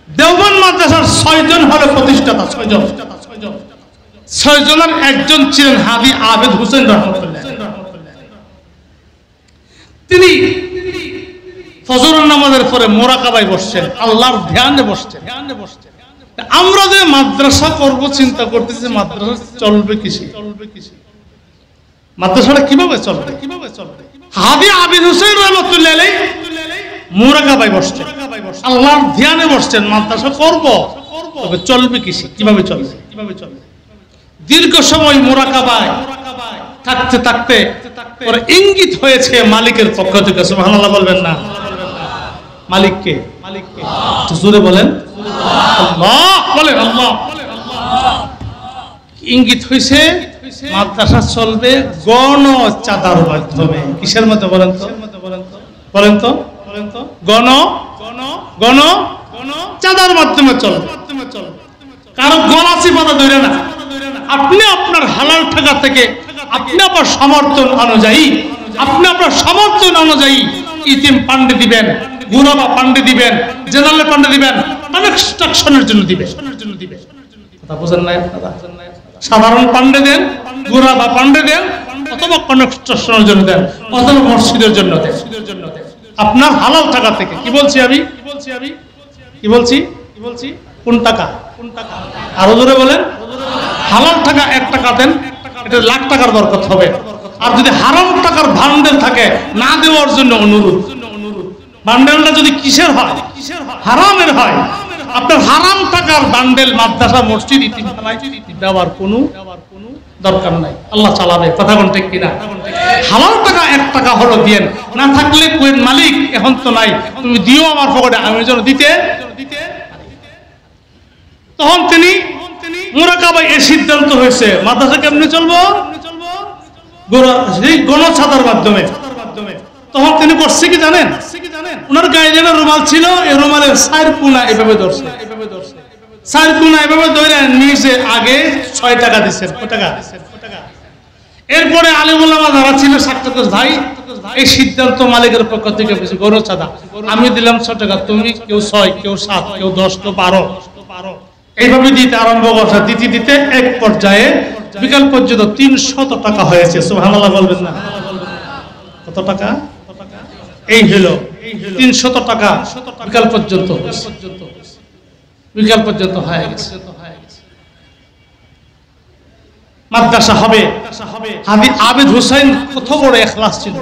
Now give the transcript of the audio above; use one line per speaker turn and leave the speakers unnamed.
দেওবন্দ মাদ্রাসার 6 জন হলো প্রতিষ্ঠাতা, 6 জন। 6 জনের একজন ছিলেন হাজী আবেদ হোসেন রহমাতুল্লাহ। তিনি ফজরের নামাজের পরে মোরাকাবায় বসছেন, আল্লাহর ধ্যানে বসছেন। আমরা যে মাদ্রাসা করব চিন্তা করতেছি, মাদ্রাসা চলবে কিসে? মাদ্রাসাটা কিভাবে চলবে? হাজী আবেদ হোসেন রহমাতুল্লাহ আলাইহি মোরাকাবায় বসছেন, আল্লাহর ধ্যানে বসছেন। মাদ্রাসা করব, তবে চলবে কিসে? কিভাবে চলবে? দীর্ঘ সময় মোরাকাবায় থাকতে থাকতে পরে ইঙ্গিত হয়েছে মালিকের পক্ষ থেকে। সুবহানাল্লাহ বলবেন না? মালিককে জোরে বলেন আল্লাহ, বলেন আল্লাহ। ইঙ্গিত হয়েছে মাদ্রাসা চলবে গণ চাঁদার মাধ্যমে। কিসের মধ্যে বলেন তো? গণ চাঁদার মাধ্যমে চলবে। কারো গলা চিপাতা ধরে না। আপনি আপনার হালাল টাকা থেকে আপনি আপনার সমর্থন অনুযায়ী ইতিম পান্ডে দিবেন, গুরাবা পান্ডে দিবেন, জেনারেল পান্ডে দিবেন, কনস্ট্রাকশনের জন্য দিবেন। কথা বুঝেন না আপনারা? সাধারণ পান্ডে দেন, গুরাবা পান্ডে দেন, অথবা কনস্ট্রাকশনের জন্য দেন, অথবা মসজিদের জন্য দেন, আপনার হালাল টাকা থেকে। কি বলছি আমি? কোন টাকা? আরো জোরে বলেন। হালাল টাকা 1 টাকা দেন, এটা লাখ টাকার বরকত হবে। আর যদি হারাম টাকার ভান্ডেল থাকে, না দেওয়ার জন্য অনুরোধ। বান্ডেলটা যদি কিসের হয়? হারামের হয়। আপনার হারাম টাকার বান্ডেল মাদ্রাসা, মসজিদ, ইতিমখানায় দেওয়ার কোনো দরকার নাই। আল্লাহ চালাবে। কথা কোন ঠিক কিনা? হালাল টাকা 1 টাকা হলো দিয়েন, না থাকলে কোন মালিক এখন তো নাই, তুমি দিও আমার পকেটে, আমি যেন দিতে। তখন তিনি মোরাকাবায় এই সিদ্ধান্ত হয়েছে মাদ্রাসা কেমনে চলবো? গণছাদার মাধ্যমে। তখন তিনি করছে কি জানেন? ওনার গায়ে যেন রুমাল ছিল, এই রুমালের 4 কোনা এভাবে ধরছে, 4 কোনা এভাবে ধরে নিচে আগে 6 টাকা দিচ্ছেন। কত টাকা? এরপরে আলেম ওলামা যারা ছিল সাক্ষাৎ, ভাই এই সিদ্ধান্ত মালিকের পক্ষ থেকে গণছাদা, আমি দিলাম 6 টাকা, তুমি কেউ 6, কেউ 7, কেউ 10, কেউ 12, এইভাবে দিতে আরম্ভ করছে। দিতে এক পর্যায়ে বিকাল পর্যন্ত 300 টাকা হয়েছে। সুবহানাল্লাহ বলবেন না? কত টাকা? এই হলো 300 টাকা বিকাল পর্যন্ত হয়ে গেছে। মাদ্রাসা হবে। হাজী আবেদ হোসেন কত বড় ইখলাস ছিল।